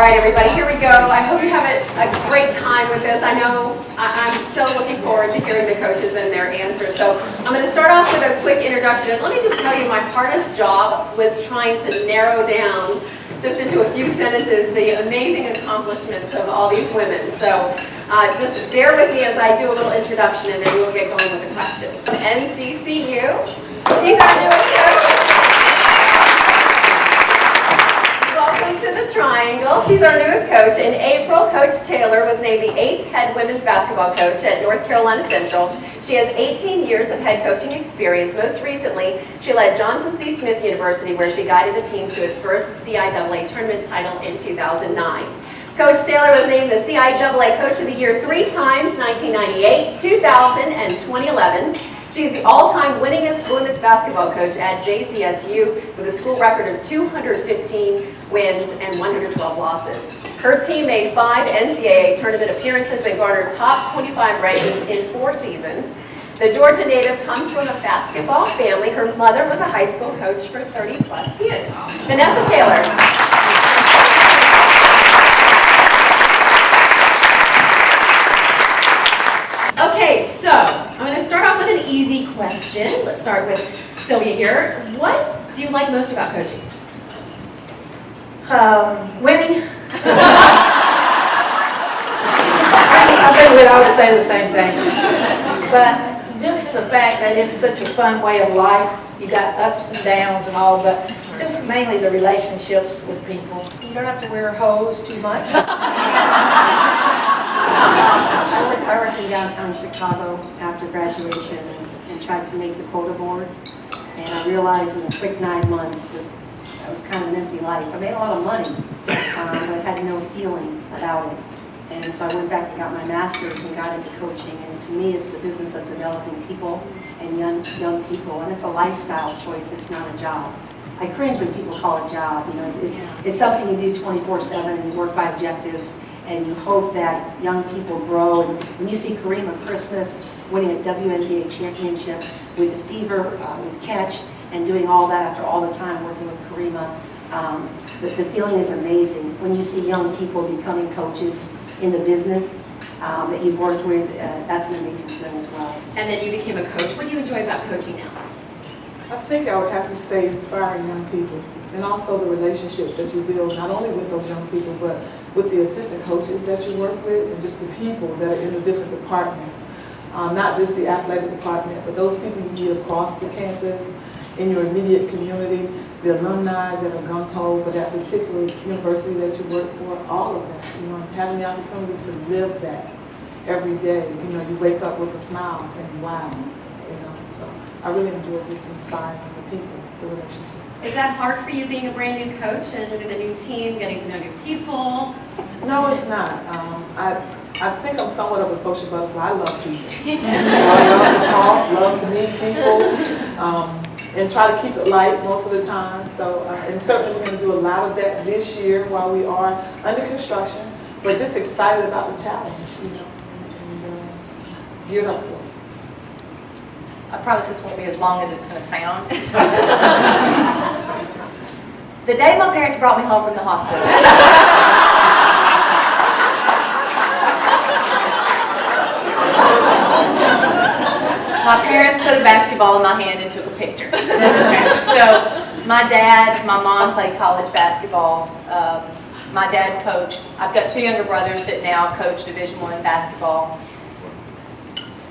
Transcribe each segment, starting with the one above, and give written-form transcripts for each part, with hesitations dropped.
right, everybody, here we go. I hope you have a great time with this. I know I'm so looking forward to hearing the coaches and their answers. So I'm going to start off with a quick introduction. And let me just tell you, my hardest job was trying to narrow down just into a few sentences the amazing accomplishments of all these women. So just bear with me as I do a little introduction, and then we'll get going with the questions. NCCU, she's our newest coach. Welcome to the Triangle. She's our newest coach. In April, Coach Taylor was named the 8th head women's basketball coach at North Carolina Central. She has 18 years of head coaching experience. Most recently, she led Johnson C. Smith University, where she guided the team to its first CIAA tournament title in 2009. Coach Taylor was named the CIAA Coach of the Year 3 times, 1998, 2000, and 2011. She's the all-time winningest women's basketball coach at JCSU with a school record of 215 wins and 112 losses. Her team made 5 NCAA tournament appearances and garnered top 25 rankings in 4 seasons. The Georgia native comes from a basketball family. Her mother was a high school coach for 30-plus years. Vanessa Taylor. Okay, so I'm going to start off with an easy question. Let's start with Sylvia here. What do you like most about coaching? Winning. I think I would say the same thing. But just the fact that it's such a fun way of life. You got ups and downs and all, but just mainly the relationships with people. You don't have to wear hose too much. I worked in downtown Chicago after graduation and tried to make the quota board. And I realized in a quick 9 months that was kind of an empty life. I made a lot of money, but I had no feeling about it. And so I went back and got my master's and got into coaching. And to me, it's the business of developing people and young people. And it's a lifestyle choice. It's not a job. I cringe when people call it a job. You know, it's something you do 24/7 and you work by objectives. And you hope that young people grow. And when you see Karima Christmas winning a WNBA championship with the fever, with catch, and doing all that after all the time working with Karima, the feeling is amazing. When you see young people becoming coaches in the business that you've worked with, that's an amazing thing as well. And then you became a coach. What do you enjoy about coaching now? I think I would have to say inspiring young people, and also the relationships that you build, not only with those young people, but with the assistant coaches that you work with, and just the people that are in the different departments. Not just the athletic department, but those people you meet across the campus, in your immediate community, the alumni that are gung-ho for that particular university that you work for, all of that. You know, having the opportunity to live that every day. You know, you wake up with a smile saying, wow. You know, so I really enjoy just inspiring the people, the relationships. Is that hard for you being a brand new coach and with a new team, getting to know new people? No, it's not. I think I'm somewhat of a social butterfly. I love people. I love to talk, love to meet people, and try to keep it light most of the time. So, and certainly we're going to do a lot of that this year while we are under construction, but just excited about the challenge, you know, and geared up for it. I promise this won't be as long as it's going to sound. The day my parents brought me home from the hospital. My parents put a basketball in my hand and took a picture. So my dad, my mom played college basketball. My dad coached. I've got 2 younger brothers that now coach Division I basketball.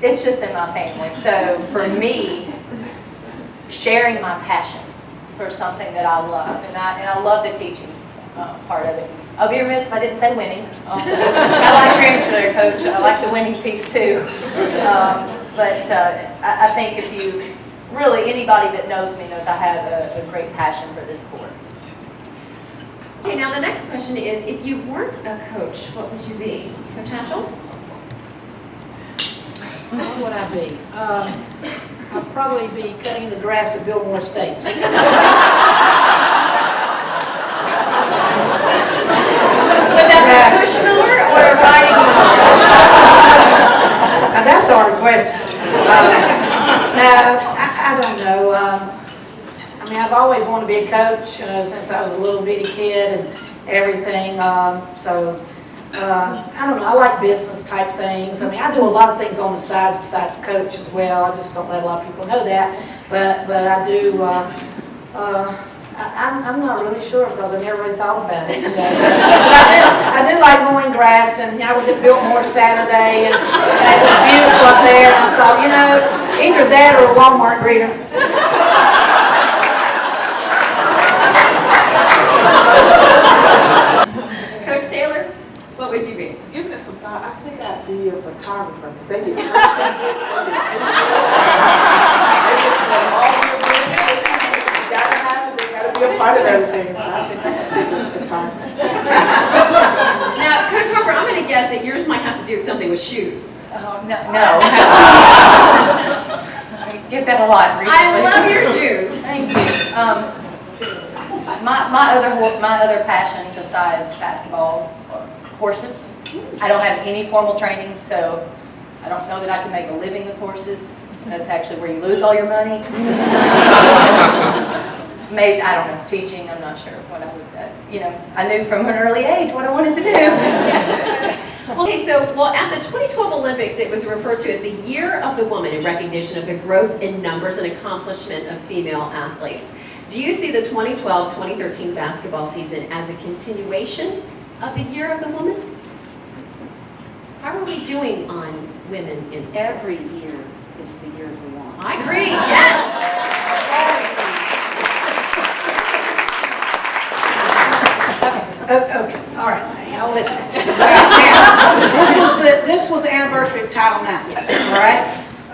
It's just in my family. So for me, sharing my passion for something that I love, and I love the teaching part of it. I'll be remiss if I didn't say winning. I like Grandchildren Coach. I like the winning piece too. But I think if you, really anybody that knows me knows I have a great passion for this sport. Okay, now the next question is, if you weren't a coach, what would you be? Coach Hatchell? What would I be? I'd probably be cutting the grass at Biltmore Estates. Would that be a push mower or a riding mower? Now that's a hard question. No, I don't know. I mean, I've always wanted to be a coach since I was a little bitty kid, everything. I don't know, I like business type things. I mean, I do a lot of things on the sides besides coach as well. I just don't let a lot of people know that. But I do, I'm not really sure because I never really thought about it. But I do like mowing grass, and I was at Biltmore Saturday, and it was beautiful up there. And I thought, you know, either that or a Walmart greeter. Coach Taylor, what would you be? Giving it some thought, I think I'd be a photographer, because they get content. Be a part of everything, so I think I'm sticking with photography. Now, Coach Harper, I'm going to guess that yours might have to do something with shoes. Oh, no. I get that a lot recently. I love your shoes. Thank you. My other passion besides basketball, horses. I don't have any formal training, so I don't know that I can make a living with horses. That's actually where you lose all your money. Maybe, I don't know, teaching, I'm not sure what I would, I knew from an early age what I wanted to do. Well, at the 2012 Olympics, it was referred to as the Year of the Woman in recognition of the growth in numbers and accomplishment of female athletes. Do you see the 2012-2013 basketball season as a continuation of the Year of the Woman? How are we doing on women in sports? Every year is the year of the woman. I agree, yes! Okay, all right, now listen. This was the anniversary of Title IX, all right?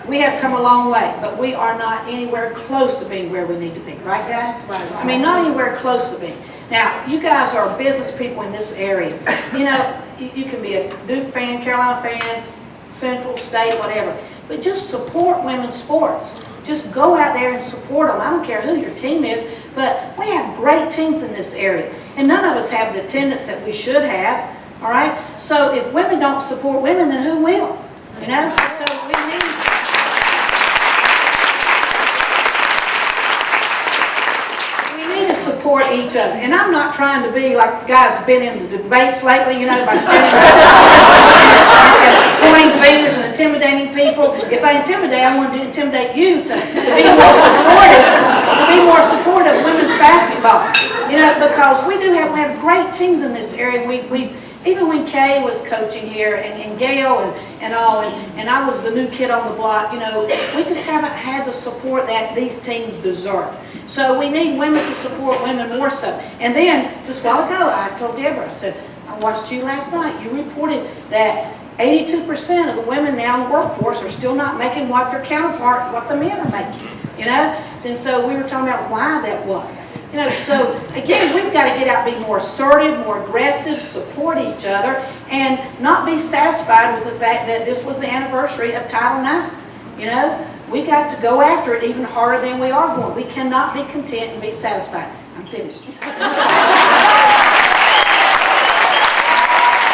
We have come a long way, but we are not anywhere close to being where we need to be, right, guys? I mean, not anywhere close to being. Now, you guys are business people in this area. You know, you can be a Duke fan, Carolina fan, Central, State, whatever, but just support women's sports. Just go out there and support them. I don't care who your team is, but we have great teams in this area. And none of us have the attendance that we should have, all right? So if women don't support women, then who will? You know? So we need to support each other. And I'm not trying to be like the guys who've been in the debates lately, you know, by standing around pointing fingers and intimidating people. If I intimidate, I want to intimidate you to be more supportive of women's basketball. You know, because we have great teams in this area. Even when Kay was coaching here and Gail and all, and I was the new kid on the block, you know, we just haven't had the support that these teams deserve. So we need women to support women more so. And then, just a while ago, I told Debra, I said, I watched you last night. You reported that 82% of the women now in the workforce are still not making what their counterpart, what the men are making, you know? And so we were talking about why that was. You know, so again, we've got to get out, be more assertive, more aggressive, support each other, and not be satisfied with the fact that this was the anniversary of Title IX. You know, we got to go after it even harder than we are going. We cannot be content and be satisfied. I'm finished.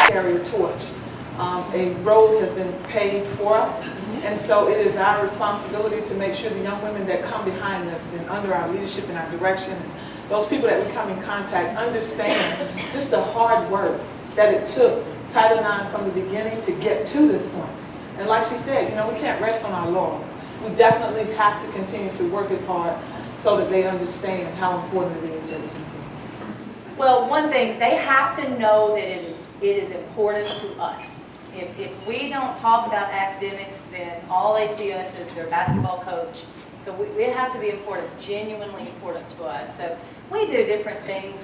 Carry a torch. A road has been paved for us, and so it is our responsibility to make sure the young women that come behind us and under our leadership and our direction, those people that we come in contact, understand just the hard work that it took Title IX from the beginning to get to this point. And like she said, you know, we can't rest on our laurels. We definitely have to continue to work as hard so that they understand how important it is that we continue. Well, one thing, they have to know that it is important to us. If we don't talk about academics, then all they see us as their basketball coach. So it has to be important, genuinely important to us. So we do different things.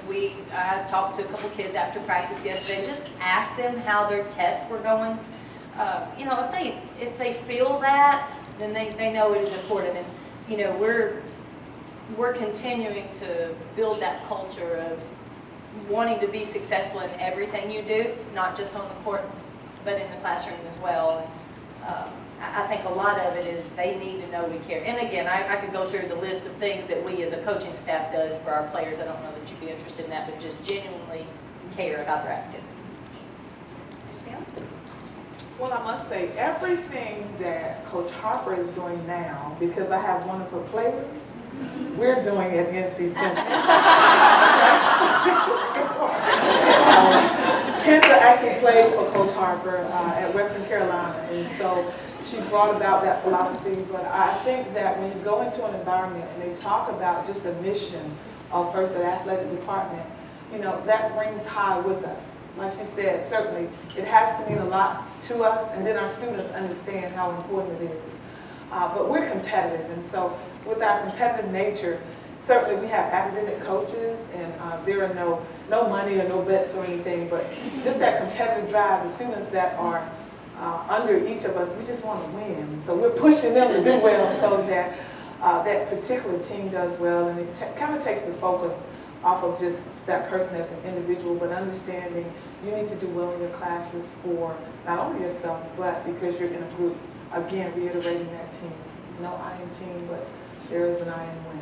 I talked to a couple kids after practice yesterday, just asked them how their tests were going. You know, if they feel that, then they know it is important. And you know, we're continuing to build that culture of wanting to be successful in everything you do, not just on the court, but in the classroom as well. I think a lot of it is they need to know we care. And again, I could go through the list of things that we as a coaching staff does for our players. I don't know that you'd be interested in that, but just genuinely care about their activities. Well, I must say, everything that Coach Harper is doing now, because I have one of her players, we're doing at NC Central. Kendra actually played for Coach Harper at Western Carolina, and so she brought about that philosophy. But I think that when you go into an environment and they talk about just the mission of first the athletic department, you know, that rings high with us. Like she said, certainly it has to mean a lot to us, and then our students understand how important it is. But we're competitive, and so with our competitive nature, certainly we have academic coaches, and there are no money or no bets or anything, but just that competitive drive, the students that are under each of us, we just want to win. So we're pushing them to do well so that that particular team does well, and it kind of takes the focus off of just that person as an individual, but understanding you need to do well in your classes for not only yourself, but because you're in a group. Again, reiterating that team. No I in team, but there is an I in win.